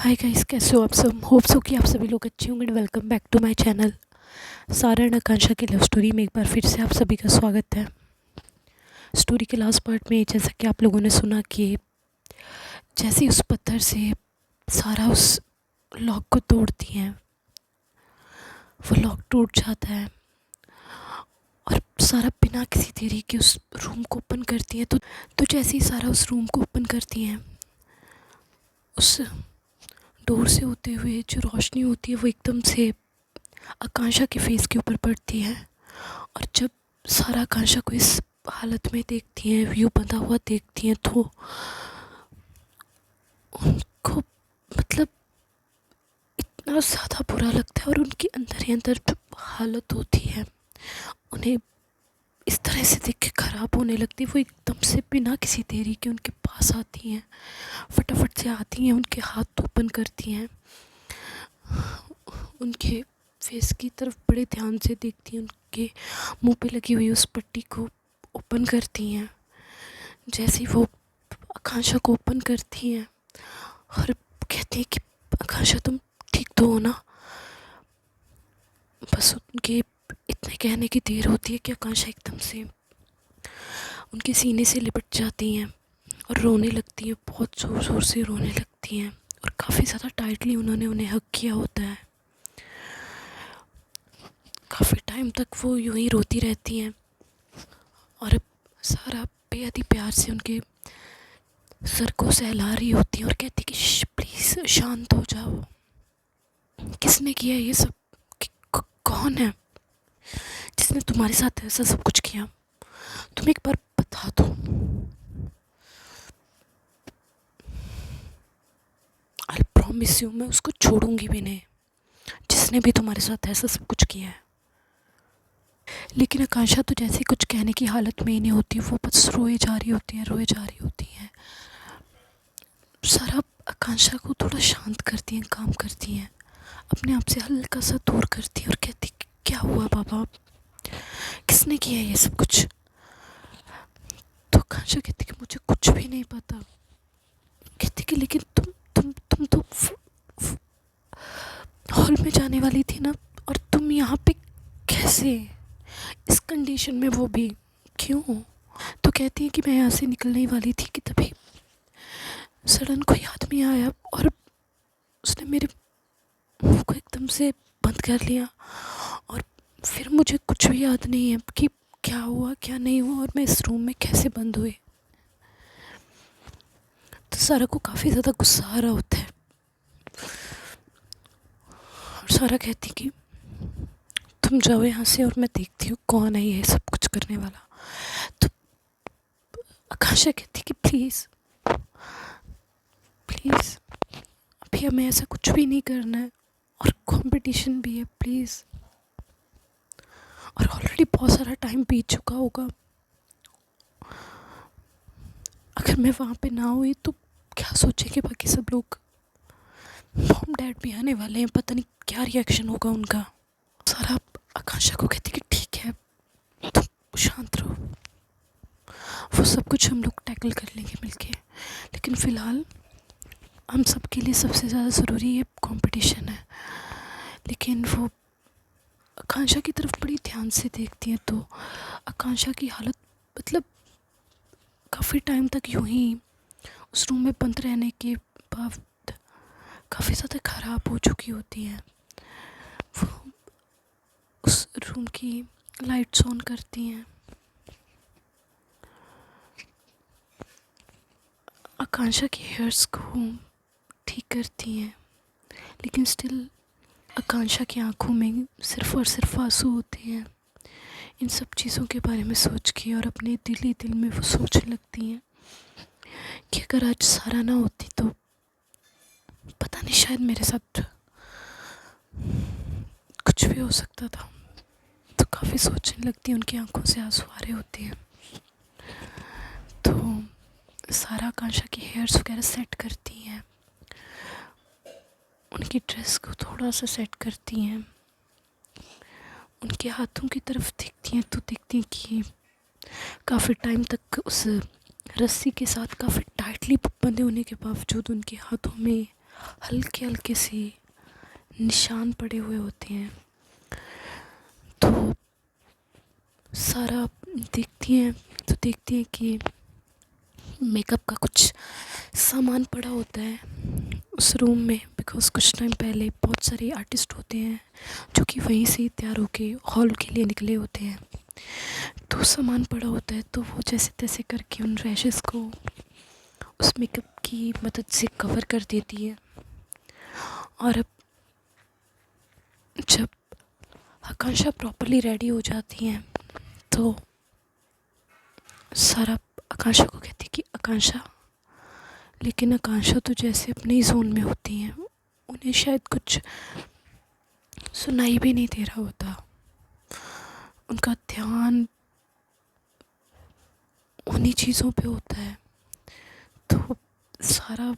Hi guys, कैसे हो आप सब। होप सो कि आप सभी लोग अच्छे होंगे। Welcome back to my channel Sara and Akanksha की लव स्टोरी में एक बार फिर से आप सभी का स्वागत है। स्टोरी के लास्ट पार्ट में जैसा कि आप लोगों ने सुना कि जैसे ही उस पत्थर से सारा उस लॉक को तोड़ती हैं, वो लॉक टूट जाता है और सारा बिना किसी देरी के उस रूम को ओपन करती हैं। तो जैसे ही सारा उस रूम को ओपन करती हैं, उस डोर से होते हुए जो रोशनी होती है वो एकदम से आकांक्षा के फेस के ऊपर पड़ती है। और जब सारा आकांक्षा को इस हालत में देखती हैं, व्यू बंधा हुआ देखती हैं, तो उनको मतलब इतना ज़्यादा बुरा लगता है और उनके अंदर ही अंदर जो हालत होती है उन्हें इस तरह से देख के ख़राब होने लगती है। वो एकदम से बिना किसी देरी के उनके पास आती हैं, फटाफट से आती हैं, उनके हाथ ओपन करती हैं, उनके फेस की तरफ बड़े ध्यान से देखती हैं, उनके मुंह पे लगी हुई उस पट्टी को ओपन करती हैं। जैसे ही वो आकांक्षा को ओपन करती हैं और कहती हैं कि आकांक्षा तुम ठीक तो हो ना। बस उनके इतने कहने की देर होती है कि आकांक्षा एकदम से उनके सीने से लिपट जाती हैं और रोने लगती हैं, बहुत ज़ोर ज़ोर से रोने लगती हैं और काफ़ी ज़्यादा टाइटली उन्होंने उन्हें हग किया होता है। काफ़ी टाइम तक वो यूं ही रोती रहती हैं और सारा बेहद ही प्यार से उनके सर को सहला रही होती है और कहती कि प्लीज़ शांत हो जाओ। किसने किया ये सब? कौन है जिसने तुम्हारे साथ ऐसा सब कुछ किया? तुम एक बार बता दो। आई प्रॉमिस यू, मैं उसको छोड़ूंगी भी नहीं जिसने भी तुम्हारे साथ ऐसा सब कुछ किया है। लेकिन आकांक्षा तो जैसे कुछ कहने की हालत में ही नहीं होती, वो बस रोए जा रही होती है, रोए जा रही होती है। सारा आकांक्षा को थोड़ा शांत करती हैं, काम करती हैं, अपने आप से हल्का सा दूर करती है और कहती क्या हुआ बाबा, किसने किया ये सब कुछ? तो आकांक्षा कहती कि मुझे कुछ भी नहीं पता। कहती कि लेकिन तुम तो हॉल में जाने वाली थी ना, और तुम यहाँ पे कैसे, इस कंडीशन में, वो भी क्यों? तो कहती है कि मैं यहाँ से निकलने वाली थी कि तभी सडन कोई आदमी आया और उसने मेरे मुंह को एकदम से बंद कर लिया और फिर मुझे कुछ भी याद नहीं है कि क्या हुआ क्या नहीं हुआ और मैं इस रूम में कैसे बंद हुई। तो सारा को काफ़ी ज़्यादा गुस्सा आ रहा होता है और सारा कहती कि तुम जाओ यहाँ से और मैं देखती हूँ कौन है ये सब कुछ करने वाला। तो आकांक्षा कहती कि प्लीज़ प्लीज़ अभी हमें ऐसा कुछ भी नहीं करना है और कंपटीशन भी है, प्लीज़। और ऑलरेडी बहुत सारा टाइम बीत चुका होगा, अगर मैं वहाँ पे ना हुई तो क्या सोचेंगे बाकी सब लोग? मॉम डैड भी आने वाले हैं, पता नहीं क्या रिएक्शन होगा उनका। सारा आकांक्षा को कहती कि ठीक है तुम शांत रहो, वो सब कुछ हम लोग टैकल कर लेंगे मिलके, लेकिन फ़िलहाल हम सब के लिए सबसे ज़्यादा ज़रूरी ये कंपटीशन है। लेकिन वो आकांक्षा की तरफ बड़ी ध्यान से देखती हैं तो आकांक्षा की हालत मतलब काफ़ी टाइम तक यूं ही उस रूम में बंद रहने के बाद काफ़ी ज़्यादा ख़राब हो चुकी होती हैं। वो उस रूम की लाइट्स ऑन करती हैं, आकांक्षा के हेयर्स को ठीक करती हैं, लेकिन स्टिल आकांक्षा की आंखों में सिर्फ़ और सिर्फ आंसू होते हैं। इन सब चीज़ों के बारे में सोच के और अपने दिल ही दिल में वो सोचने लगती हैं कि अगर आज सारा ना होती तो पता नहीं, शायद मेरे साथ कुछ भी हो सकता था। तो काफ़ी सोचने लगती हैं, उनकी आंखों से आंसू आ रहे होते हैं। तो सारा आकांक्षा की हेयर्स वगैरह सेट करती हैं, उनकी ड्रेस को थोड़ा सा सेट करती हैं, उनके हाथों की तरफ देखती हैं तो देखती हैं कि काफ़ी टाइम तक उस रस्सी के साथ काफ़ी टाइटली बंधे होने के बावजूद उनके हाथों में हल्के हल्के से निशान पड़े हुए होते हैं। तो सारा देखती हैं कि मेकअप का कुछ सामान पड़ा होता है उस रूम में, बिकॉज़ कुछ टाइम पहले बहुत सारे आर्टिस्ट होते हैं जो कि वहीं से ही तैयार होके हॉल के लिए निकले होते हैं। तो सामान पड़ा होता है, तो वो जैसे तैसे करके उन रैशेस को उस मेकअप की मदद से कवर कर देती है। और अब जब आकांक्षा प्रॉपरली रेडी हो जाती हैं तो सारा आकांक्षा को कहती है कि आकांक्षा, लेकिन आकांक्षा तो जैसे अपने ही जोन में होती हैं, उन्हें शायद कुछ सुनाई भी नहीं दे रहा होता। उनका ध्यान उन्हीं चीज़ों पे होता है। तो सारा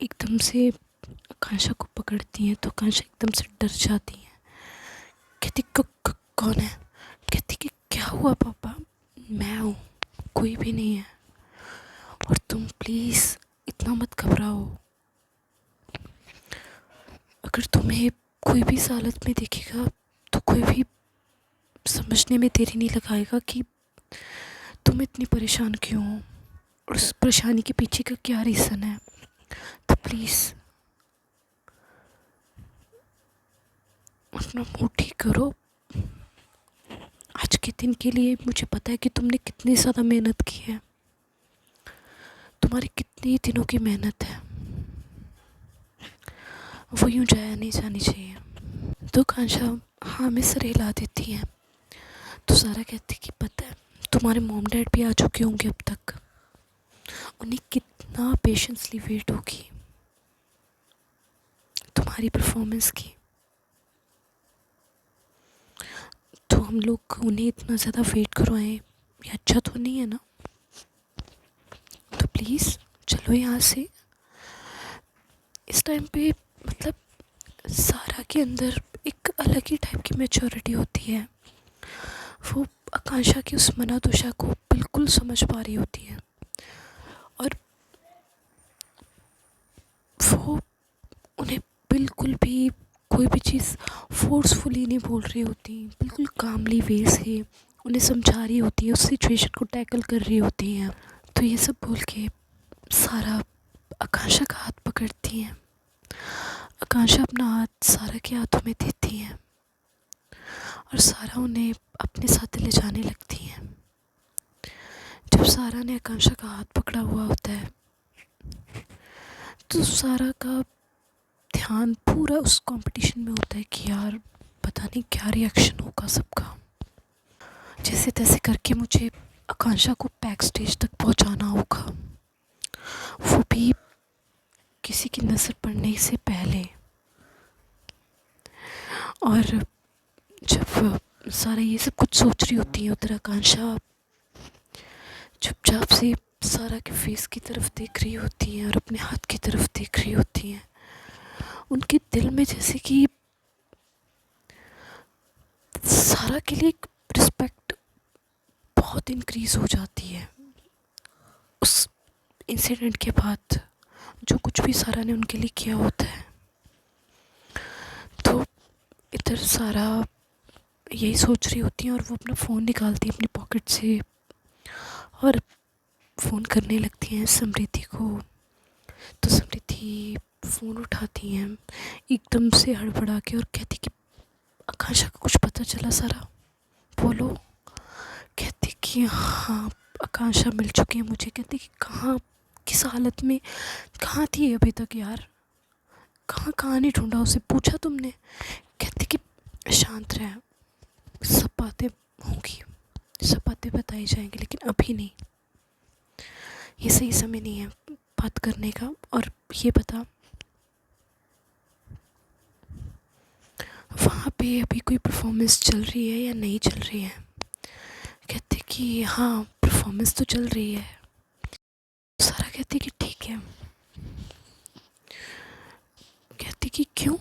एकदम से आकांक्षा को पकड़ती हैं, तो आकांक्षा एकदम से डर जाती है। कहती कौन है? कहती कि क्या हुआ पापा? मैं हूँ, कोई भी नहीं है, और तुम प्लीज़ इतना मत घबराओ। अगर तुम्हें कोई भी इस हालत में देखेगा तो कोई भी समझने में देरी नहीं लगाएगा कि तुम इतनी परेशान क्यों हो और उस परेशानी के पीछे का क्या रीज़न है। तो प्लीज़ अपना मूड ठीक करो। आज के दिन के लिए मुझे पता है कि तुमने कितनी ज़्यादा मेहनत की है, तुम्हारी कितनी दिनों की मेहनत है, वो यूँ जाया नहीं जानी चाहिए। तो आकांक्षा हाँ में सर हिला देती है। तो सारा कहती कि पता है तुम्हारे मॉम डैड भी आ चुके होंगे अब तक, उन्हें कितना पेशेंसली वेट होगी तुम्हारी परफॉर्मेंस की। तो हम लोग उन्हें इतना ज़्यादा वेट करवाएं, ये अच्छा तो नहीं है ना। तो प्लीज़ चलो यहाँ से। इस टाइम पे मतलब सारा के अंदर एक अलग ही टाइप की मैच्योरिटी होती है। वो आकांक्षा की उस मनादशा को बिल्कुल समझ पा रही होती है, और वो उन्हें बिल्कुल भी कोई भी चीज़ फोर्सफुली नहीं बोल रही होती, बिल्कुल कामली वे से उन्हें समझा रही होती है, उस सिचुएशन को टैकल कर रही होती हैं। तो ये सब बोल के सारा आकांक्षा का हाथ पकड़ती हैं। आकांक्षा अपना हाथ सारा के हाथों में देती हैं और सारा उन्हें अपने साथ ले जाने लगती हैं। जब सारा ने आकांक्षा का हाथ पकड़ा हुआ होता है तो सारा का ध्यान पूरा उस कंपटीशन में होता है कि यार पता नहीं क्या रिएक्शन होगा सबका। जैसे तैसे करके मुझे आकांक्षा को बैक स्टेज तक पहुंचाना होगा, वो भी किसी की नज़र पड़ने से पहले। और जब सारा ये सब कुछ सोच रही होती है, उधर आकांक्षा चुपचाप से सारा के फेस की तरफ देख रही होती है और अपने हाथ की तरफ देख रही होती हैं। उनके दिल में जैसे कि सारा के लिए रिस्पेक्ट बहुत इंक्रीज़ हो जाती है उस इंसिडेंट के बाद, जो कुछ भी सारा ने उनके लिए किया होता है। तो इधर सारा यही सोच रही होती है और वो अपना फ़ोन निकालती है अपनी पॉकेट से और फ़ोन करने लगती हैं समृद्धि को। तो समृद्धि फ़ोन उठाती हैं एकदम से हड़बड़ा के और कहती कि आकांक्षा को कुछ पता चला सारा, बोलो। कहती कि हाँ आकांक्षा मिल चुकी है मुझे। कहती कि कहाँ, किस हालत में, कहाँ थी अभी तक यार, कहाँ कहाँ नहीं ढूंढा उसे, पूछा तुमने? कहती कि शांत रह, सब बातें होंगी, सब बातें बताई जाएंगी, लेकिन अभी नहीं, ये सही समय नहीं है बात करने का। और ये बता वहाँ पे अभी कोई परफॉर्मेंस चल रही है या नहीं चल रही है? कहते कि हाँ परफॉर्मेंस तो चल रही है। सारा कहती कि ठीक है। कहती कि क्यों?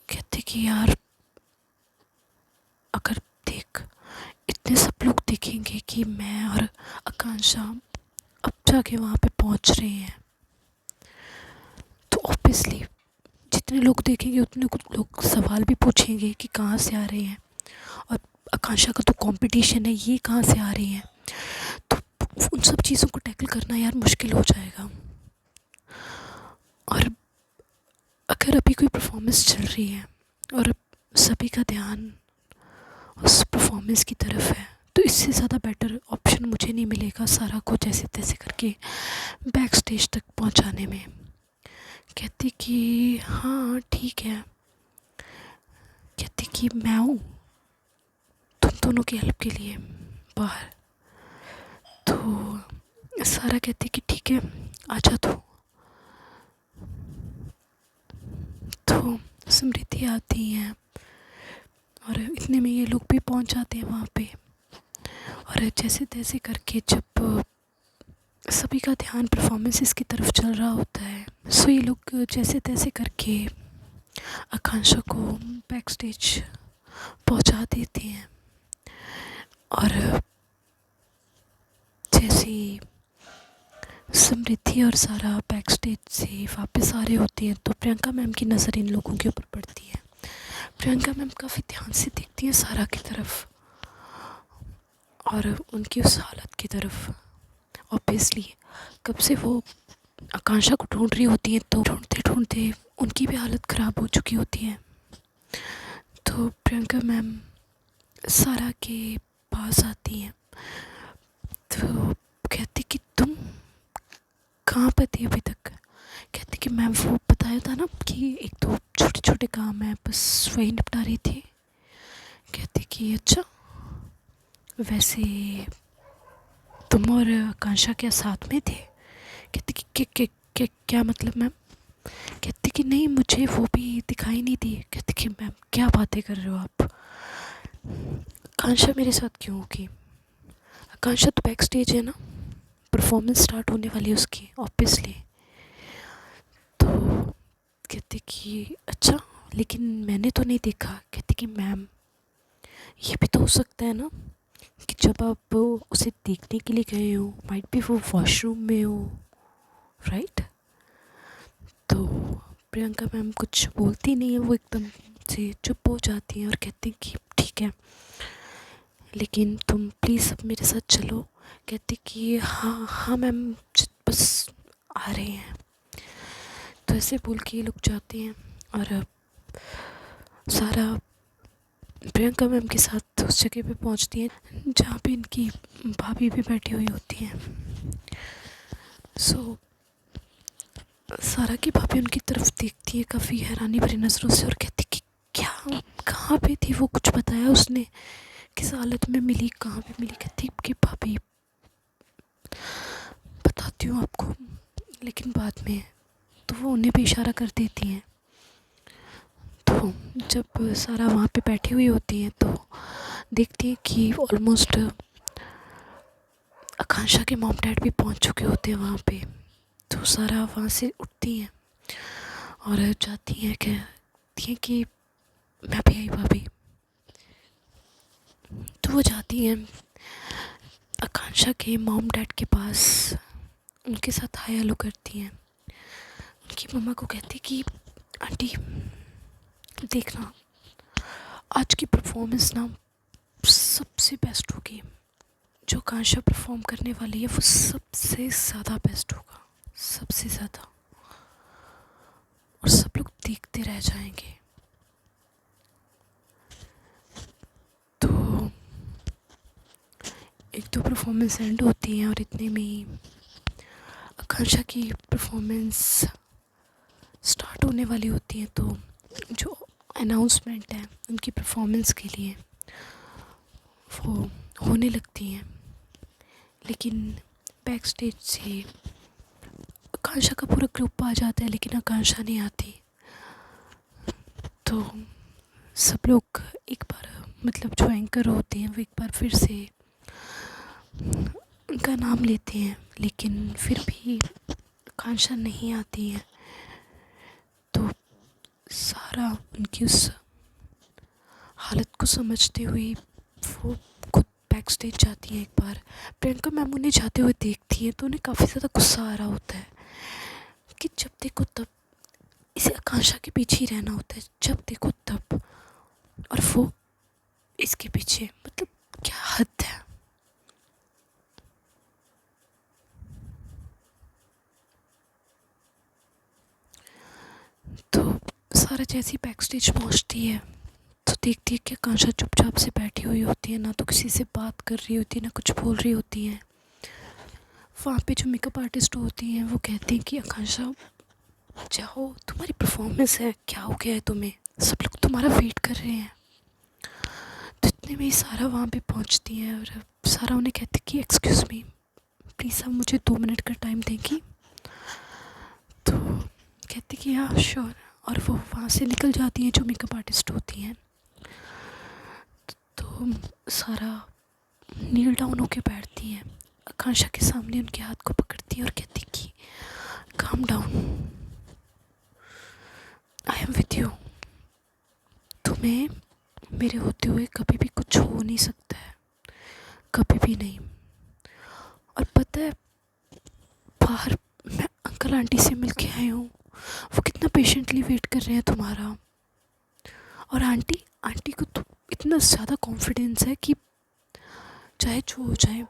कहते कि यार अगर देख, इतने सब लोग देखेंगे कि मैं और आकांक्षा अब जाके वहाँ पे पहुँच रहे हैं, ऑब्वियसली जितने लोग देखेंगे उतने कुछ लोग सवाल भी पूछेंगे कि कहाँ से आ रहे हैं, और आकांक्षा का तो कंपटीशन है, ये कहाँ से आ रही हैं, तो उन सब चीज़ों को टैकल करना यार मुश्किल हो जाएगा। और अगर अभी कोई परफॉर्मेंस चल रही है और सभी का ध्यान उस परफॉर्मेंस की तरफ है, तो इससे ज़्यादा बेटर ऑप्शन मुझे नहीं मिलेगा सारा को जैसे तैसे करके बैक स्टेज तक पहुंचाने में। कहती कि हाँ ठीक है, कहती कि मैं हूँ तुम दोनों की हेल्प के लिए बाहर। तो सारा कहती कि ठीक है आजा तो स्मृति आती हैं और इतने में ये लोग भी पहुंच जाते हैं वहाँ पे। और जैसे तैसे करके जब सभी का ध्यान परफॉर्मेंसेस की तरफ चल रहा होता है, सो ये लोग जैसे तैसे करके आकांक्षा को बैक स्टेज पहुंचा देते हैं। और जैसे ही समृद्धि और सारा बैक स्टेज से वापस आ रहे होते हैं तो प्रियंका मैम की नज़र इन लोगों के ऊपर पड़ती है। प्रियंका मैम काफ़ी ध्यान से देखती हैं सारा की तरफ और उनकी उस हालत की तरफ। ऑब्वियसली कब से वो आकांक्षा को ढूंढ रही होती हैं, तो ढूंढते ढूंढते उनकी भी हालत ख़राब हो चुकी होती है। तो प्रियंका मैम सारा के पास आती हैं तो कहती कि तुम कहाँ पे थी अभी तक। कहती कि मैम वो बताया था ना कि एक दो छोटे छोटे काम है, बस वही निपटा रही थी। कहती कि अच्छा, वैसे तुम और आकांक्षा क्या साथ में थे। कहती कि क्या मतलब मैम। कहती कि नहीं मुझे वो भी दिखाई नहीं दी। कहती कि मैम क्या बातें कर रहे हो आप, आकांक्षा मेरे साथ क्यों होगी। आकांक्षा तो बैक स्टेज है ना, परफॉर्मेंस स्टार्ट होने वाली है उसकी ऑब्वियसली। तो कहती कि अच्छा लेकिन मैंने तो नहीं देखा। कहती कि मैम ये भी तो हो सकता है ना कि जब आप उसे देखने के लिए गए हो, माइट भी वो वॉशरूम में हो, राइट। तो प्रियंका मैम कुछ बोलती नहीं है, वो एकदम से चुप हो जाती हैं और कहती कि ठीक है लेकिन तुम प्लीज़ अब मेरे साथ चलो। कहती कि हाँ हाँ मैम बस आ रहे हैं। तो ऐसे बोल के ये लोग जाते हैं और सारा प्रियंका मैम के साथ उस जगह पे पहुंचती है जहाँ पे इनकी भाभी भी बैठी हुई होती हैं। सो सारा की भाभी उनकी तरफ देखती है काफ़ी हैरानी भरी नज़रों से और कहती कि क्या कहाँ पे थी वो, कुछ बताया उसने, किस हालत में मिली, कहाँ पे मिली। कहती कि भाभी बताती हूँ आपको लेकिन बाद में। तो वो उन्हें भी इशारा कर देती हैं। तो जब सारा वहाँ पे बैठी हुई होती हैं तो देखती है कि ऑलमोस्ट आकांक्षा के मॉम डैड भी पहुँच चुके होते हैं वहाँ पे। तो सारा वहाँ से उठती हैं और जाती हैं, कहती हैं कि मैं भी आई भाभी। तो वो जाती हैं आकांक्षा के मॉम डैड के पास, उनके साथ हाय हेलो करती हैं। उनकी मम्मा को कहती कि आंटी देखना आज की परफॉर्मेंस ना सबसे बेस्ट होगी, जो आकांक्षा परफॉर्म करने वाली है वो सबसे ज़्यादा बेस्ट होगा, सबसे ज़्यादा, और सब लोग देखते रह जाएंगे। तो एक दो परफॉर्मेंस एंड होती हैं और इतने में ही आकांक्षा की परफॉर्मेंस स्टार्ट होने वाली होती है। तो जो अनाउंसमेंट है उनकी परफॉर्मेंस के लिए वो होने लगती हैं, लेकिन बैक स्टेज से आकांक्षा का पूरा ग्रुप आ जाता है लेकिन आकांक्षा नहीं आती। तो सब लोग एक बार मतलब जो एंकर होते हैं वो एक बार फिर से उनका नाम लेते हैं लेकिन फिर भी आकांक्षा नहीं आती है। तो सारा उनकी उस हालत को समझते हुए वो खुद बैक स्टेज जाती हैं। एक बार प्रियंका मैम उन्हें जाते हुए देखती हैं तो उन्हें काफ़ी ज़्यादा गुस्सा आ रहा होता है कि जब देखो तब इसे आकांक्षा के पीछे ही रहना होता है, जब देखो तब, और वो इसके पीछे, मतलब क्या हद है। तो सारा जैसी बैक स्टेज पहुँचती है तो देखती है कि आकांक्षा चुपचाप से बैठी हुई होती है, ना तो किसी से बात कर रही होती है, ना कुछ बोल रही होती है। वहाँ पे जो मेकअप आर्टिस्ट होती हैं वो कहती हैं कि आकांक्षा जाओ, तुम्हारी परफॉर्मेंस है, क्या हो गया है तुम्हें, सब लोग तुम्हारा वेट कर रहे हैं। तो इतने में ही सारा वहाँ पे पहुँचती है और सारा उन्हें कहती कि एक्सक्यूज़ मी, प्लीज़ आप मुझे 2 मिनट का टाइम देंगी। तो कहती कि हाँ श्योर, और वो वहाँ से निकल जाती हैं जो मेकअप आर्टिस्ट होती हैं। तो सारा नील डाउन होके बैठती हैं, आकांक्षा के सामने उनके हाथ को पकड़ती है और कहती कि calm down, I am with you, तुम्हें मेरे होते हुए कभी भी कुछ हो नहीं सकता है, कभी भी नहीं। और पता है, बाहर मैं अंकल आंटी से मिल के आई हूँ, वो कितना पेशेंटली वेट कर रहे हैं तुम्हारा। और आंटी आंटी को तो इतना ज़्यादा कॉन्फिडेंस है कि चाहे जो हो जाए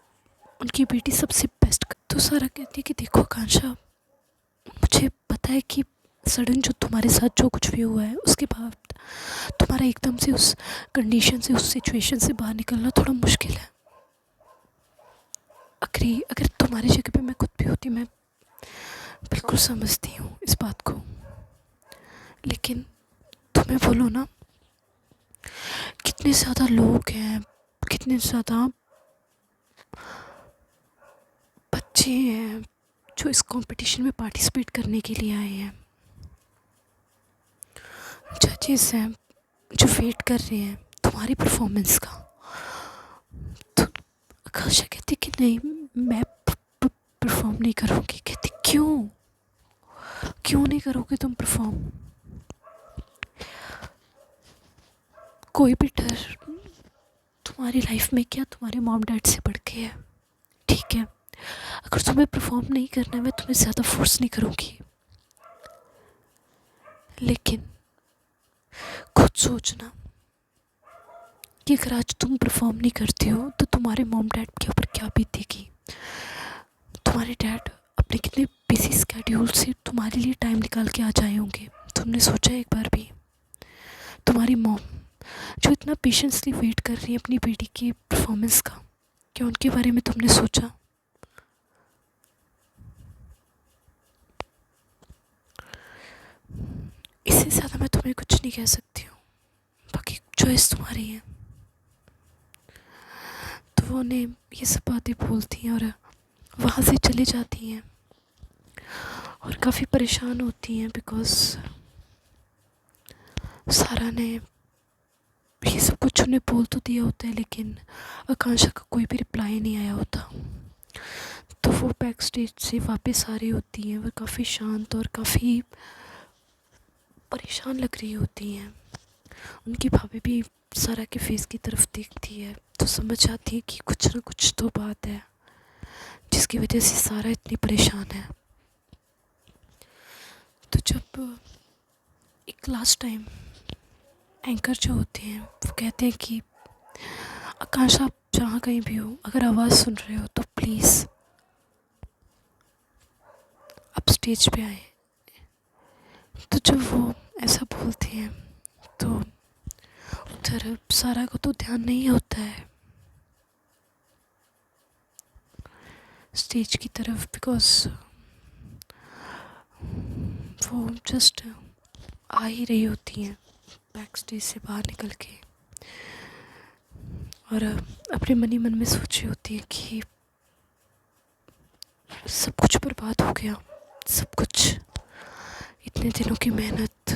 उनकी बेटी सबसे बेस्ट। तो सारा कहती है कि देखो आकांक्षा, मुझे पता है कि सडन जो तुम्हारे साथ जो कुछ भी हुआ है उसके बाद तुम्हारा एकदम से उस कंडीशन से, उस सिचुएशन से बाहर निकलना थोड़ा मुश्किल है। अगर तुम्हारी जगह पे मैं खुद भी होती, मैं बिल्कुल समझती हूँ इस बात को, लेकिन तुम्हें बोलो ना, कितने ज़्यादा लोग हैं, कितने ज़्यादा बच्चे हैं जो इस कंपटीशन में पार्टिसिपेट करने के लिए आए हैं, जजेस हैं जो वेट कर रहे हैं तुम्हारी परफॉर्मेंस का। तो आकांक्षा कहती कि नहीं, मैं परफॉर्म नहीं करूँगी। कहती क्यों, क्यों नहीं करोगे तुम परफॉर्म? कोई भी डर तुम्हारी लाइफ में क्या तुम्हारे मॉम डैड से बढ़ के है, ठीक है। अगर तुम्हें परफॉर्म नहीं करना है, मैं तुम्हें ज़्यादा फोर्स नहीं करूँगी, लेकिन खुद सोचना कि अगर आज तुम परफॉर्म नहीं करती हो तो तुम्हारे मॉम डैड के ऊपर क्या बीतेगी। तुम्हारे डैड अपने कितने बिजी स्केड्यूल से तुम्हारे लिए टाइम निकाल के आ जाए होंगे, तुमने सोचा एक बार भी? तुम्हारी मॉम जो इतना पेशेंसली वेट कर रही है अपनी बेटी की परफॉर्मेंस का, क्या उनके बारे में तुमने सोचा? इससे ज़्यादा मैं तुम्हें कुछ नहीं कह सकती हूँ, बाकी चॉइस तुम्हारी है। तो वो उन्हें ये सब बातें बोलती हैं और वहाँ से चली जाती हैं और काफ़ी परेशान होती हैं, बिकॉज़ सारा ने ये सब कुछ उन्हें बोल तो दिया होता है, लेकिन आकांक्षा का कोई भी रिप्लाई नहीं आया होता। तो वो बैक स्टेज से वापस आ रही होती हैं, वो काफ़ी शांत और काफ़ी परेशान लग रही होती हैं। उनकी भाभी भी सारा के फेस की तरफ देखती है तो समझ आती है कि कुछ ना कुछ तो बात है जिसकी वजह से सारा इतनी परेशान है। तो जब एक लास्ट टाइम एंकर जो होते हैं वो कहते हैं कि आकांक्षा, आप जहाँ कहीं भी हो, अगर आवाज़ सुन रहे हो तो प्लीज़ आप स्टेज पे आए। तो जब वो ऐसा बोलते हैं तो उधर सारा को तो ध्यान नहीं होता है स्टेज की तरफ, बिकॉज वो जस्ट आ ही रही होती हैं बैक स्टेज से बाहर निकल के, और अपने मन ही मन में सोच रही होती है कि सब कुछ बर्बाद हो गया, सब कुछ, इतने दिनों की मेहनत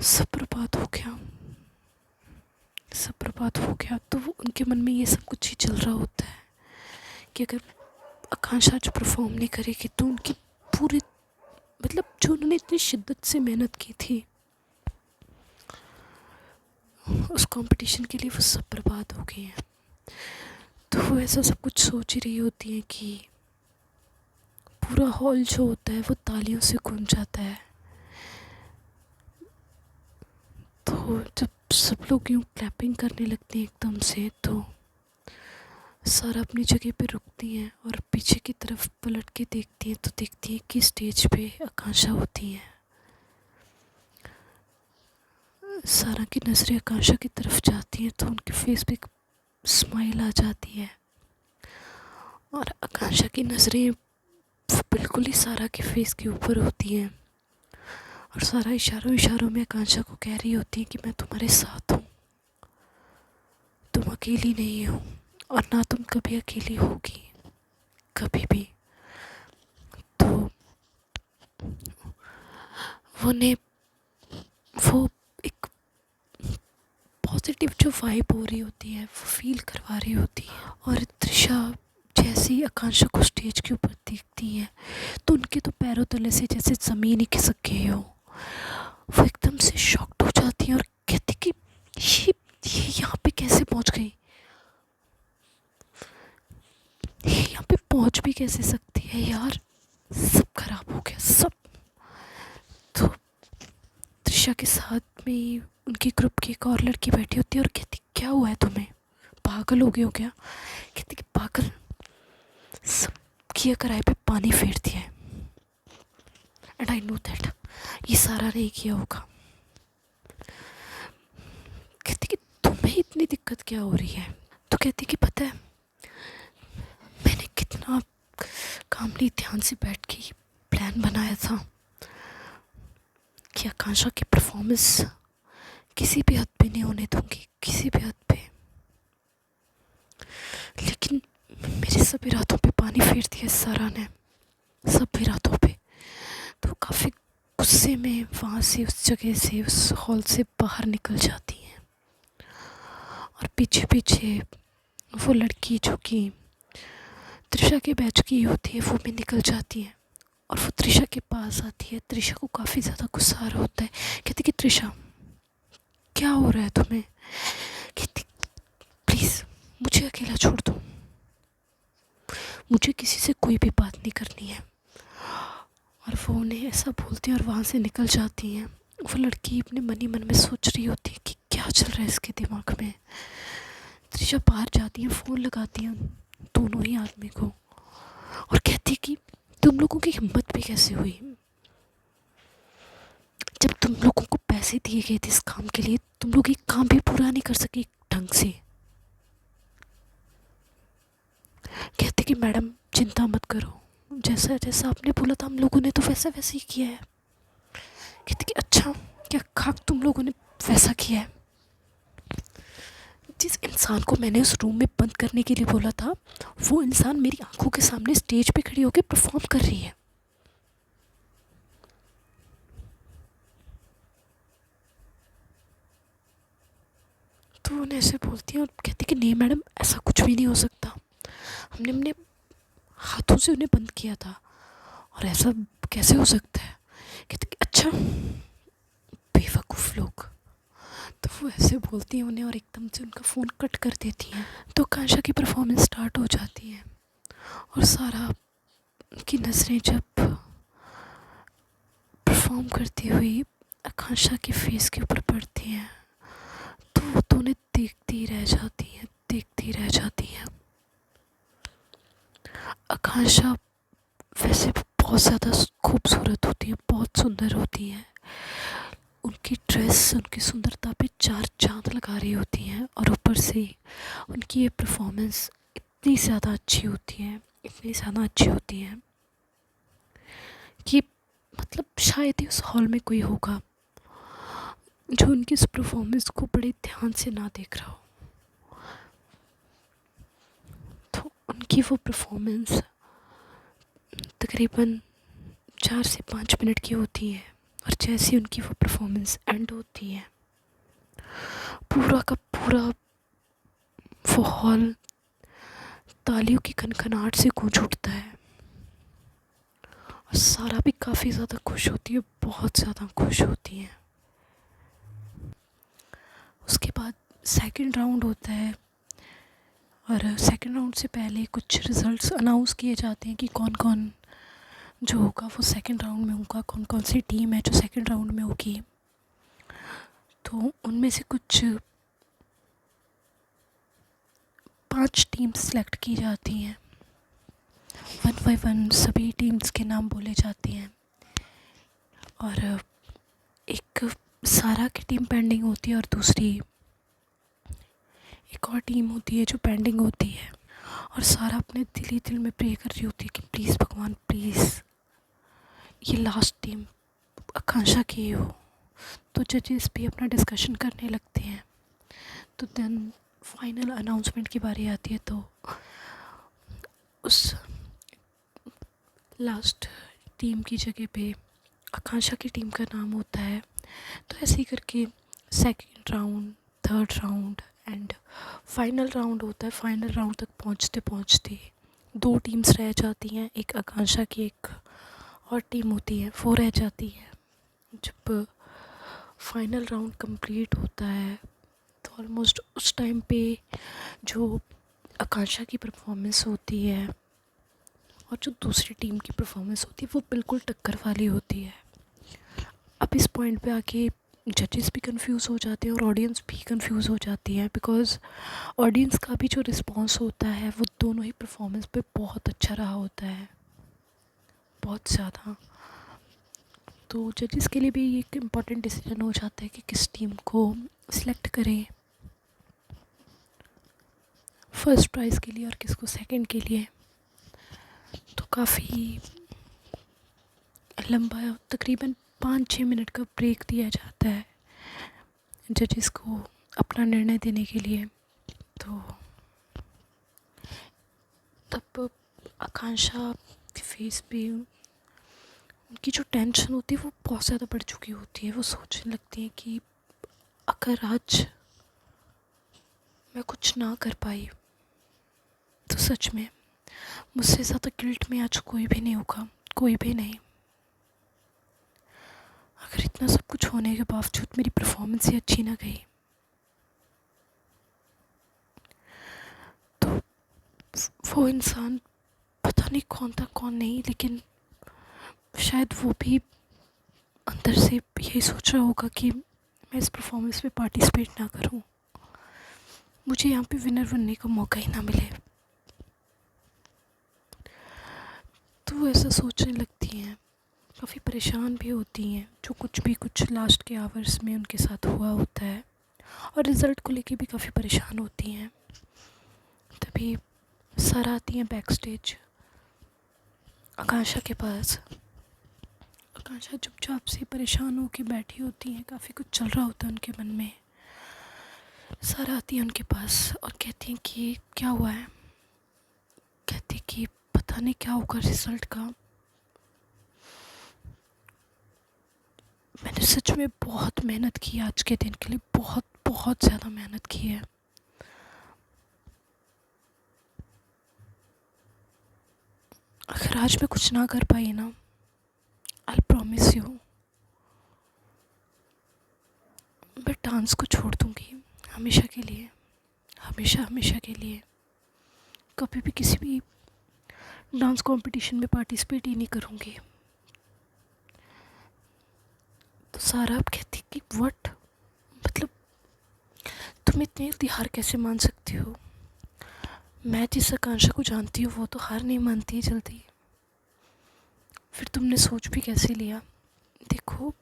सब बर्बाद हो गया, सब बर्बाद हो गया। तो वो उनके मन में ये सब कुछ ही चल रहा होता है कि अगर आकांक्षा आज परफॉर्म नहीं करेगी तो उनकी पूरी, मतलब जो उन्होंने इतनी शिद्दत से मेहनत की थी उस कंपटीशन के लिए, वो सब बर्बाद हो गई हैं। तो वो ऐसा सब कुछ सोच ही रही होती है कि पूरा हॉल जो होता है वो तालियों से गूंज जाता है। तो जब सब लोग यूँ क्लैपिंग करने लगते हैं एकदम से, तो सारा अपनी जगह पे रुकती हैं और पीछे की तरफ पलट के देखती हैं, तो देखती हैं कि स्टेज पे आकांक्षा होती है। सारा की नज़रें आकांक्षा की तरफ जाती हैं तो उनके फेस पे एक स्माइल आ जाती है, और आकांक्षा की नज़रें बिल्कुल ही सारा के फेस के ऊपर होती हैं, और सारा इशारों इशारों में आकांक्षा को कह रही होती है कि मैं तुम्हारे साथ हूँ, तुम अकेली नहीं हो, और ना तुम कभी अकेली होगी, कभी भी। तो वो एक पॉजिटिव जो वाइब हो रही होती है वो फील करवा रही होती है। और त्रिशा जैसे ही आकांक्षा को स्टेज के ऊपर देखती है तो उनके तो पैरों तले से जैसे ज़मीन ही खिसक गई हो। वो एकदम से शॉक्ड हो जाती है और कहती कि ये यहाँ पे कैसे पहुँच गई, ये यहाँ पे पहुँच भी कैसे सकती है यार, सब खराब हो गया सब। तो त्रिशा के साथ में उनकी ग्रुप की एक और लड़की बैठी होती है और कहती क्या हुआ है तुम्हें, पागल हो गए हो क्या। कहती कि पागल, सब किया कराए पे पानी फेर दिया है, एंड आई नो दैट ये सारा नहीं किया होगा। कहती कि तुम्हें इतनी दिक्कत क्या हो रही है। तो कहती कि पता है मैंने कितना कामली ध्यान से बैठ के प्लान बनाया था कि आकांक्षा की परफॉर्मेंस किसी भी हद पे नहीं होने दूंगी, किसी भी हद पे, लेकिन मेरे सभी रातों पे पानी फेर दिया सारा ने, सभी रातों पे। तो काफ़ी गुस्से में वहाँ से, उस जगह से, उस हॉल से बाहर निकल जाती हैं, और पीछे पीछे वो लड़की जो कि त्रिशा के बैच की होती है वो भी निकल जाती है, और वो त्रिशा के पास आती है। त्रिशा को काफ़ी ज़्यादा गुस्सा आ रहा होता है। कहती कि त्रिशा क्या हो रहा है तुम्हें। कहती प्लीज़ मुझे अकेला छोड़ दो, मुझे किसी से कोई भी बात नहीं करनी है। और वो उन्हें ऐसा बोलती हैं और वहाँ से निकल जाती हैं। वो लड़की अपने मन ही मन में सोच रही होती है कि क्या चल रहा है इसके दिमाग में। त्रिशा बाहर जाती है, फ़ोन लगाती हैं दोनों ही आदमी को, और कहती कि तुम लोगों की हिम्मत भी कैसे हुई, जब तुम लोगों को पैसे दिए गए थे इस काम के लिए, तुम लोग एक काम भी पूरा नहीं कर सके ढंग से। कहते कि मैडम चिंता मत करो, जैसा जैसा आपने बोला था हम लोगों ने तो वैसा वैसे ही किया है। कहते कि अच्छा क्या खाक तुम लोगों ने वैसा किया है। जिस इंसान को मैंने उस रूम में बंद करने के लिए बोला था वो इंसान मेरी आंखों के सामने स्टेज पे खड़ी होकर परफॉर्म कर रही है। तो उन्हें ऐसे बोलती है और कहती कि नहीं मैडम ऐसा कुछ भी नहीं हो सकता, हमने अपने हाथों से उन्हें बंद किया था और ऐसा कैसे हो सकता है। कहते कि अच्छा बेवकूफ़ लोग। तो वो ऐसे बोलती हैं उन्हें और एकदम से उनका फ़ोन कट कर देती हैं। तो आकांक्षा की परफॉर्मेंस स्टार्ट हो जाती है, और सारा की नज़रें जब परफॉर्म करती हुई आकांक्षा के फेस के ऊपर पड़ती हैं तो वो तो उन्हें देखती रह जाती हैं, देखती रह जाती हैं। आकांक्षा वैसे बहुत ज़्यादा खूबसूरत होती है, बहुत सुंदर होती है। उनकी ड्रेस उनकी सुंदरता पे चार चांद लगा रही होती हैं, और ऊपर से उनकी ये परफॉर्मेंस इतनी ज़्यादा अच्छी होती है, इतनी ज़्यादा अच्छी होती है कि मतलब शायद ही उस हॉल में कोई होगा जो उनकी इस परफॉर्मेंस को बड़े ध्यान से ना देख रहा हो। तो उनकी वो परफॉर्मेंस तकरीबन 4 से 5 मिनट की होती है, और जैसे उनकी वो परफॉर्मेंस एंड होती है पूरा का पूरा वो हॉल तालियों की खनखनाहट से गूंज उठता है, और सारा भी काफ़ी ज़्यादा खुश होती है, बहुत ज़्यादा खुश होती है। उसके बाद सेकंड राउंड होता है, और सेकंड राउंड से पहले कुछ रिज़ल्ट्स अनाउंस किए जाते हैं कि कौन कौन जो होगा वो सेकंड राउंड में होगा, कौन कौन सी टीम है जो सेकंड राउंड में होगी। तो उनमें से कुछ 5 टीम्स सेलेक्ट की जाती हैं, 1 बाय 1 सभी टीम्स के नाम बोले जाते हैं। और एक सारा की टीम पेंडिंग होती है और दूसरी एक और टीम होती है जो पेंडिंग होती है। और सारा अपने दिल ही दिल में प्रे कर रही होती है कि प्लीज़ भगवान प्लीज़ ये लास्ट टीम आकांक्षा की हो। तो जजेस भी अपना डिस्कशन करने लगते हैं। तो देन फाइनल अनाउंसमेंट की बारी आती है। तो उस लास्ट टीम की जगह पे आकांक्षा की टीम का नाम होता है। तो ऐसे ही करके second round, third round and final round होता है। फाइनल राउंड तक पहुंचते पहुंचते 2 टीम्स रह जाती हैं, एक आकांक्षा की एक और टीम होती है, वो रह जाती है। जब फाइनल राउंड कंप्लीट होता है तो ऑलमोस्ट उस टाइम पे जो आकांक्षा की परफॉर्मेंस होती है और जो दूसरी टीम की परफॉर्मेंस होती है वो बिल्कुल टक्कर वाली होती है। अब इस पॉइंट पे आके जजेस भी कंफ्यूज हो जाते हैं और ऑडियंस भी कंफ्यूज हो जाती है, बिकॉज़ ऑडियंस का भी जो रिस्पॉन्स होता है वो दोनों ही परफॉर्मेंस पे बहुत अच्छा रहा होता है, बहुत ज़्यादा। तो जजेस के लिए भी ये एक इम्पॉर्टेंट डिसीजन हो जाता है कि किस टीम को सिलेक्ट करें फर्स्ट प्राइज़ के लिए और किसको सेकंड के लिए। तो काफ़ी लंबा तकरीबन 5-6 मिनट का ब्रेक दिया जाता है जजेस को अपना निर्णय देने के लिए। तो तब आकांक्षा के फेस पे उनकी जो टेंशन होती है वो बहुत ज़्यादा बढ़ चुकी होती है। वो सोचने लगती हैं कि अगर आज मैं कुछ ना कर पाई तो सच में मुझसे ज़्यादा गिल्ट में आज कोई भी नहीं होगा, कोई भी नहीं। अगर इतना सब कुछ होने के बावजूद मेरी परफॉर्मेंस ही अच्छी ना गई तो वो इंसान पता नहीं कौन था कौन नहीं, लेकिन शायद वो भी अंदर से यही सोच रहा होगा कि मैं इस परफॉर्मेंस में पार्टिसिपेट ना करूं, मुझे यहाँ पे विनर बनने का मौका ही ना मिले। तो वो ऐसा सोचने लगती हैं, काफ़ी परेशान भी होती हैं, जो कुछ लास्ट के आवर्स में उनके साथ हुआ होता है, और रिज़ल्ट को लेके भी काफ़ी परेशान होती हैं। तभी सर आती हैं बैक स्टेज आकांक्षा के पास। आकांक्षा चुपचाप से परेशान होकर बैठी होती हैं, काफ़ी कुछ चल रहा होता है उनके मन में। सर आती हैं उनके पास और कहती हैं कि क्या हुआ है। कहती कि पता नहीं क्या होगा रिज़ल्ट का, मैंने सच में बहुत मेहनत की आज के दिन के लिए, बहुत बहुत ज़्यादा मेहनत की है। अगर आज मैं कुछ ना कर पाई ना, आई प्रॉमिस यू मैं डांस को छोड़ दूँगी हमेशा के लिए, हमेशा हमेशा के लिए। कभी भी किसी भी डांस कंपटीशन में पार्टिसिपेट ही नहीं करूँगी। तो सारा अब कहती कि व्हाट, मतलब तुम इतनी जल्दी हार कैसे मान सकती हो। मैं जिस आकांक्षा को जानती हूँ वो तो हार नहीं मानती है जल्दी, फिर तुमने सोच भी कैसे लिया। देखो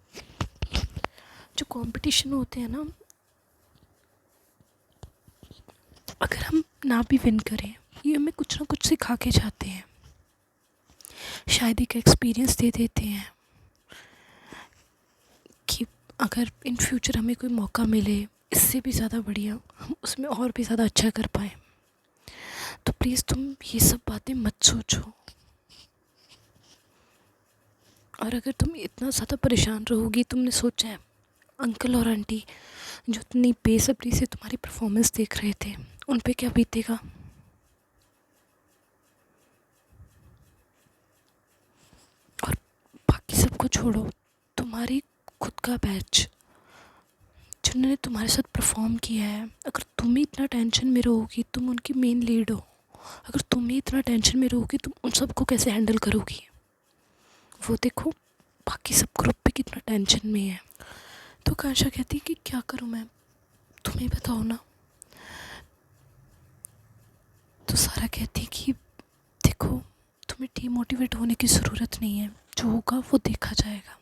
जो कंपटीशन होते हैं ना, अगर हम ना भी विन करें ये हमें कुछ ना कुछ सिखा के जाते हैं, शायद एक एक्सपीरियंस दे देते हैं कि अगर इन फ्यूचर हमें कोई मौका मिले इससे भी ज़्यादा बढ़िया, हम उसमें और भी ज़्यादा अच्छा कर पाएँ। तो प्लीज़ तुम ये सब बातें मत सोचो, और अगर तुम इतना ज़्यादा परेशान रहोगी, तुमने सोचा है अंकल और आंटी जो इतनी बेसब्री से तुम्हारी परफॉर्मेंस देख रहे थे उन पे क्या बीतेगा। और बाकी सबको छोड़ो, तुम्हारी खुद का बैच जिन्होंने तुम्हारे साथ परफॉर्म किया है, अगर तुम ही इतना टेंशन में रहोगी, तुम उनकी मेन लीड हो, अगर तुम ही इतना टेंशन में रहोगी तुम उन सबको कैसे हैंडल करोगी। वो देखो बाकी सब ग्रुप पे कितना टेंशन में है। तो आकांक्षा कहती है कि क्या करूँ मैं, तुम ही बताओ ना। तो सारा कहती है कि देखो तुम्हें डीमोटिवेट होने की ज़रूरत नहीं है, जो होगा वो देखा जाएगा।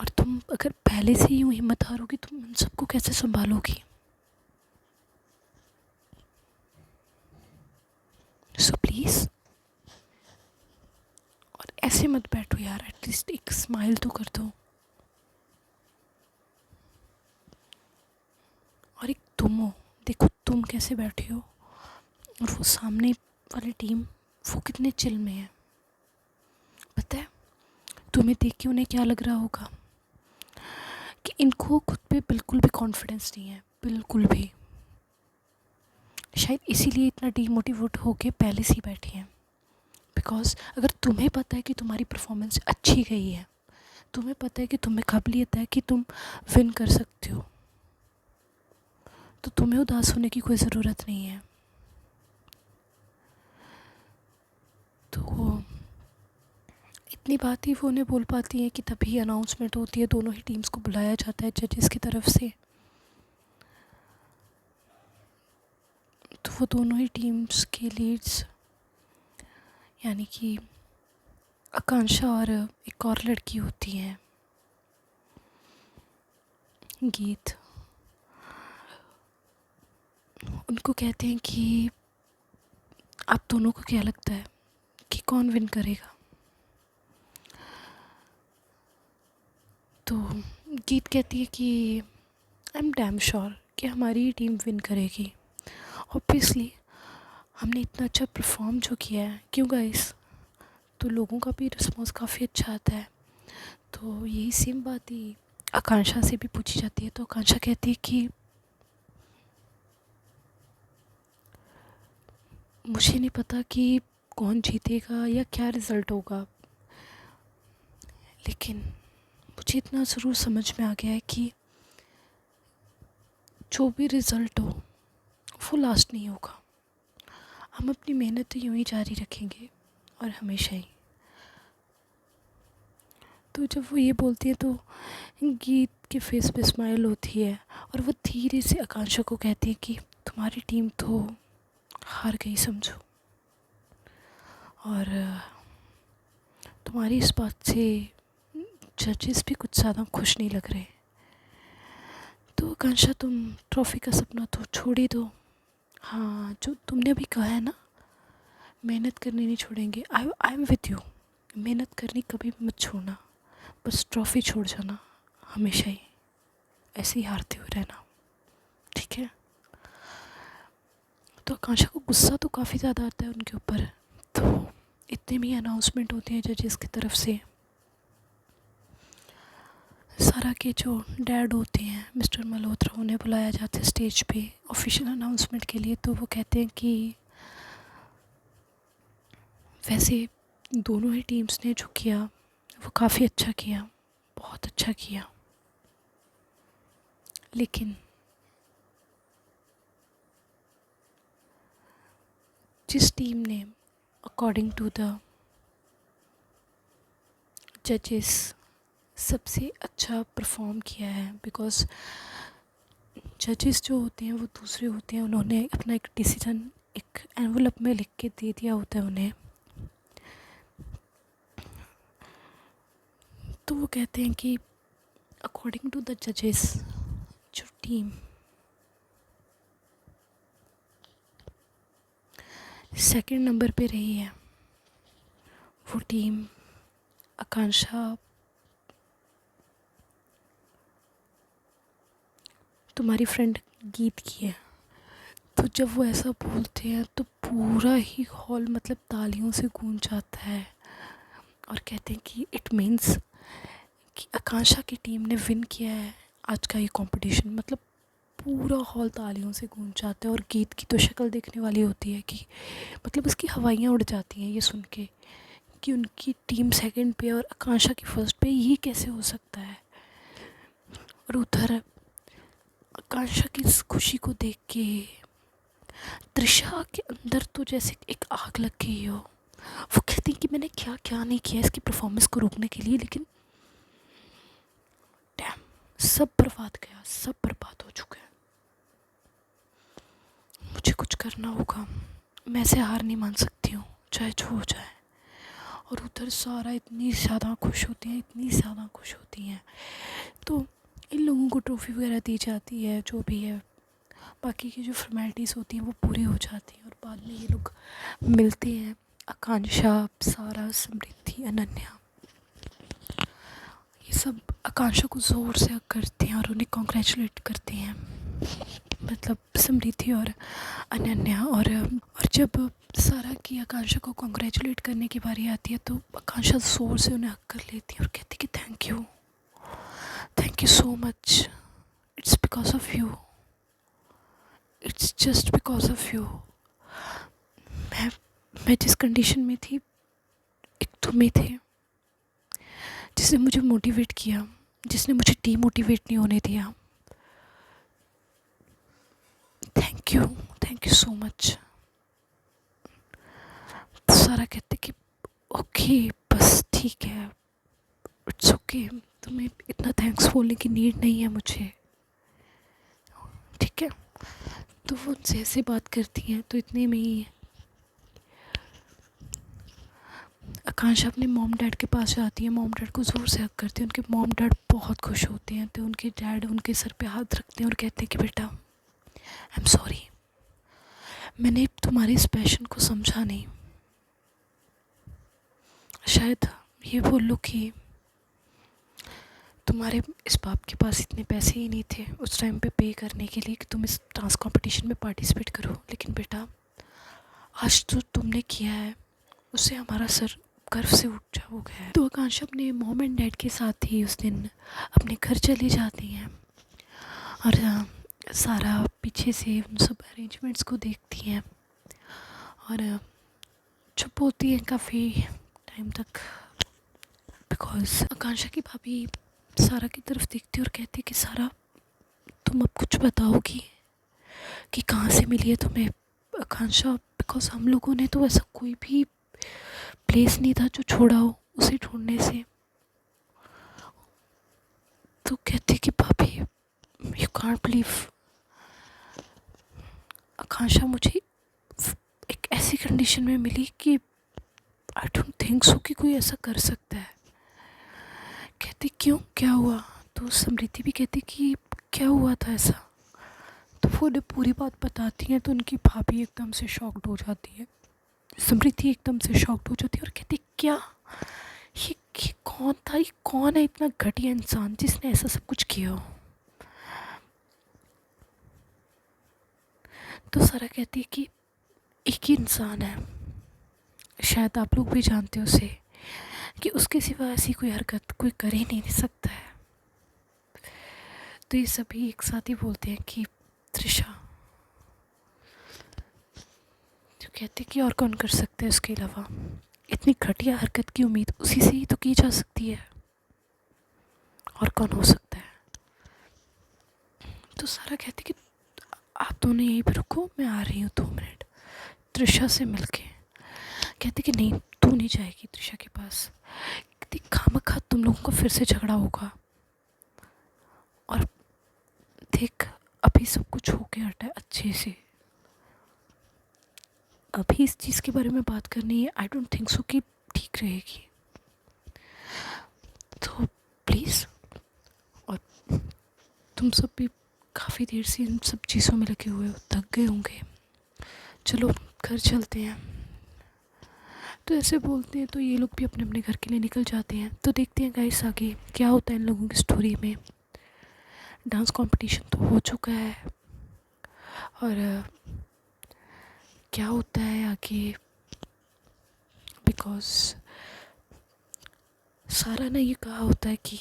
और तुम अगर पहले से ही यूँ हिम्मत हारोगी तुम उन सबको कैसे संभालोगी। सो प्लीज़, और ऐसे मत बैठो यार, एटलीस्ट एक स्माइल तो कर दो। और एक तुम हो, देखो तुम कैसे बैठे हो और वो सामने वाली टीम वो कितने चिल में है। पता है तुम्हें देख के उन्हें क्या लग रहा होगा कि इनको खुद पे बिल्कुल भी कॉन्फिडेंस नहीं है, बिल्कुल भी। शायद इसीलिए इतना डीमोटिवेट होके पहले से ही बैठे हैं। बिकॉज अगर तुम्हें पता है कि तुम्हारी परफॉर्मेंस अच्छी गई है, तुम्हें पता है कि तुम्हें काबिलियत है कि तुम विन कर सकते हो, तो तुम्हें उदास होने की कोई ज़रूरत नहीं है। तो इतनी बात ही वो उन्हें बोल पाती हैं कि तभी अनाउंसमेंट होती है, दोनों ही टीम्स को बुलाया जाता है जजेस की तरफ से। तो वो दोनों ही टीम्स के लीड्स यानी कि आकांक्षा और एक और लड़की होती हैं गीत, उनको कहते हैं कि आप दोनों को क्या लगता है कि कौन विन करेगा। तो गीत कहती है कि आई एम डैम श्योर कि हमारी ही टीम विन करेगी। ऑब्वियसली हमने इतना अच्छा परफॉर्म जो किया है, क्यों गाइस, तो लोगों का भी रिस्पॉन्स काफ़ी अच्छा आता है। तो यही सेम बात ही आकांक्षा से भी पूछी जाती है। तो आकांक्षा कहती है कि मुझे नहीं पता कि कौन जीतेगा या क्या रिज़ल्ट होगा, लेकिन मुझे इतना ज़रूर समझ में आ गया है कि जो भी रिज़ल्ट हो वो लास्ट नहीं होगा। हम अपनी मेहनत यूँ ही जारी रखेंगे और हमेशा ही। तो जब वो ये बोलती है तो गीत के फेस पे स्माइल होती है और वो धीरे से आकांक्षा को कहती है कि तुम्हारी टीम तो हार गई समझो, और तुम्हारी इस बात से जजेस भी कुछ ज़्यादा खुश नहीं लग रहे। तो आकांक्षा तुम ट्रॉफ़ी का सपना तो छोड़ ही दो। हाँ, जो तुमने अभी कहा है ना, मेहनत करनी नहीं छोड़ेंगे, आई एम विद यू। मेहनत करनी कभी मत छोड़ना, बस ट्रॉफ़ी छोड़ जाना हमेशा ही, ऐसे ही हारते हुए रहना, ठीक है। तो आकांक्षा को गुस्सा तो काफ़ी ज़्यादा आता है उनके ऊपर। तो इतने में अनाउंसमेंट होती है जजेस की तरफ से। सारा के जो डैड होते हैं मिस्टर मल्होत्रा, उन्हें बुलाया जाता है स्टेज पे ऑफिशियल अनाउंसमेंट के लिए। तो वो कहते हैं कि वैसे दोनों ही टीम्स ने जो किया वो काफ़ी अच्छा किया, बहुत अच्छा किया, लेकिन जिस टीम ने अकॉर्डिंग टू द जजेस सबसे अच्छा परफॉर्म किया है, बिकॉज़ जजेस जो होते हैं वो दूसरे होते हैं, उन्होंने अपना एक डिसीजन एक एनवलप में लिख के दे दिया होता है उन्हें। तो वो कहते हैं कि अकॉर्डिंग टू द जजेस जो टीम सेकंड नंबर पे रही है वो टीम आकांक्षा तुम्हारी फ्रेंड गीत की है। तो जब वो ऐसा बोलते हैं तो पूरा ही हॉल मतलब तालियों से गूंज जाता है और कहते हैं कि इट मीन्स कि आकांक्षा की टीम ने विन किया है आज का ये कंपटीशन। मतलब पूरा हॉल तालियों से गूंज जाता है और गीत की तो शक्ल देखने वाली होती है कि मतलब उसकी हवाइयाँ उड़ जाती हैं ये सुन के कि उनकी टीम सेकंड पे और आकांक्षा की फर्स्ट पे, ये कैसे हो सकता है। और उधर आकांक्षा की इस खुशी को देख के त्रिशा के अंदर तो जैसे एक आग लग गई हो। वो कहती कि मैंने क्या क्या नहीं किया इसकी परफॉर्मेंस को रोकने के लिए, लेकिन डैम, सब बर्बाद गया, सब बर्बाद हो चुका है। मुझे कुछ करना होगा, मैं ऐसे हार नहीं मान सकती हूँ, चाहे जो हो जाए। और उधर सारा इतनी ज़्यादा खुश होती हैं, इतनी ज़्यादा खुश होती हैं। तो इन लोगों को ट्रॉफ़ी वगैरह दी जाती है, जो भी है बाकी की जो फॉर्मेलिटीज़ होती हैं वो पूरी हो जाती हैं। और बाद में ये लोग मिलते हैं, आकांक्षा, सारा, समृद्धि, अनन्या, ये सब आकांक्षा को ज़ोर से हग करते हैं और उन्हें कॉन्ग्रेचुलेट करते हैं, मतलब समृद्धि और अनन्या। और जब सारा की आकांक्षा को कॉन्ग्रेचुलेट करने की बारी आती है तो आकांक्षा ज़ोर से उन्हें हग कर लेती है और कहती कि thank you so much, it's because of you, it's just because of you. मैं जिस कंडीशन में थी, एक तुम ही थे जिसने मुझे मोटिवेट किया, जिसने मुझे डीमोटिवेट नहीं होने दिया। Thank you so much. सारा कहते कि ओके, बस ठीक है, इट्स ओके, तुम्हें इतना थैंक्स बोलने की नीड नहीं है मुझे, ठीक है। तो वो उनसे ऐसे बात करती हैं, तो इतने में ही आकांक्षा अपने मॉम डैड के पास जाती है, मॉम डैड को ज़ोर से हग करती है। उनके मॉम डैड बहुत खुश होते हैं, तो उनके डैड उनके सर पे हाथ रखते हैं और कहते हैं कि बेटा, आई एम सॉरी, मैंने तुम्हारी इस पैशन को समझा नहीं। शायद ये बोल लो कि तुम्हारे इस बाप के पास इतने पैसे ही नहीं थे उस टाइम पे करने के लिए कि तुम इस डांस कंपटीशन में पार्टिसिपेट करो, लेकिन बेटा आज जो तुमने किया है उससे हमारा सर गर्व से ऊंचा हो गया है। तो आकांक्षा अपने मॉम एंड डैड के साथ ही उस दिन अपने घर चली जाती हैं और सारा पीछे से उन सब अरेंजमेंट्स को देखती हैं और चुप होती हैं काफ़ी टाइम तक, बिकॉज आकांक्षा की भाभी सारा की तरफ देखती और कहती कि सारा, तुम अब कुछ बताओगी कि कहाँ से मिली है तुम्हें आकांक्षा, बिकॉज हम लोगों ने तो ऐसा कोई भी प्लेस नहीं था जो छोड़ा हो उसे ढूंढने से। तो कहती कि भाभी, यू कांट बिलीव, आकांक्षा मुझे एक ऐसी कंडीशन में मिली कि आई डोंट थिंक सो कि कोई ऐसा कर सकता है। कहती क्यों, क्या हुआ? तो समृद्धि भी कहती कि क्या हुआ था ऐसा। तो वो उन्हें पूरी बात बताती हैं तो उनकी भाभी एकदम से शॉक्ड हो जाती है, समृद्धि एकदम से शॉक्ड हो जाती है और कहती क्या, ये कौन था, ये कौन है इतना घटिया इंसान जिसने ऐसा सब कुछ किया हो। तो सारा कहती है कि एक ही इंसान है, शायद आप लोग भी जानते हो उसे, कि उसके सिवा ऐसी कोई हरकत कोई कर ही नहीं सकता है। तो ये सभी एक साथ ही बोलते हैं कि त्रिशा। तो कहते कि और कौन कर सकता है उसके अलावा, इतनी घटिया हरकत की उम्मीद उसी से ही तो की जा सकती है, और कौन हो सकता है। तो सारा कहती कि आप दोनों यहीं पर रुको, मैं आ रही हूँ 2 मिनट त्रिशा से मिलके। कहती कि नहीं, तू नहीं जाएगी त्रिशा के पास, कहती खामखा तुम लोगों का फिर से झगड़ा होगा, और देख अभी सब कुछ हो गया हटा है अच्छे से, अभी इस चीज़ के बारे में बात करनी है, आई डोंट थिंक सो कि ठीक रहेगी, तो प्लीज़। और तुम सब भी काफ़ी देर से इन सब चीज़ों में लगे हुए हो, थक गए होंगे, चलो घर चलते हैं। तो ऐसे बोलते हैं तो ये लोग भी अपने अपने घर के लिए निकल जाते हैं। तो देखते हैं गाइस आगे क्या होता है इन लोगों की स्टोरी में। डांस कंपटीशन तो हो चुका है और क्या होता है आगे, बिकॉज सारा ने ये कहा होता है कि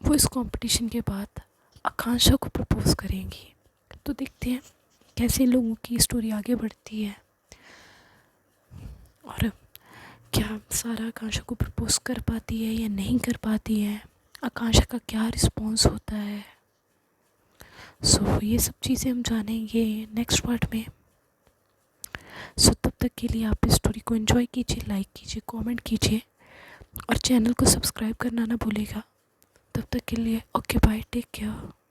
वो इस कंपटीशन के बाद आकांक्षा को प्रपोज करेंगी। तो देखते हैं कैसे इन लोगों की स्टोरी आगे बढ़ती है और क्या सारा आकांक्षा को प्रपोज कर पाती है या नहीं कर पाती है, आकांक्षा का क्या रिस्पॉन्स होता है। सो ये सब चीज़ें हम जानेंगे नेक्स्ट पार्ट में। सो तब तक के लिए आप इस स्टोरी को एंजॉय कीजिए, लाइक कीजिए, कमेंट कीजिए और चैनल को सब्सक्राइब करना ना भूलिएगा। तब तक के लिए ओके बाय, टेक केयर।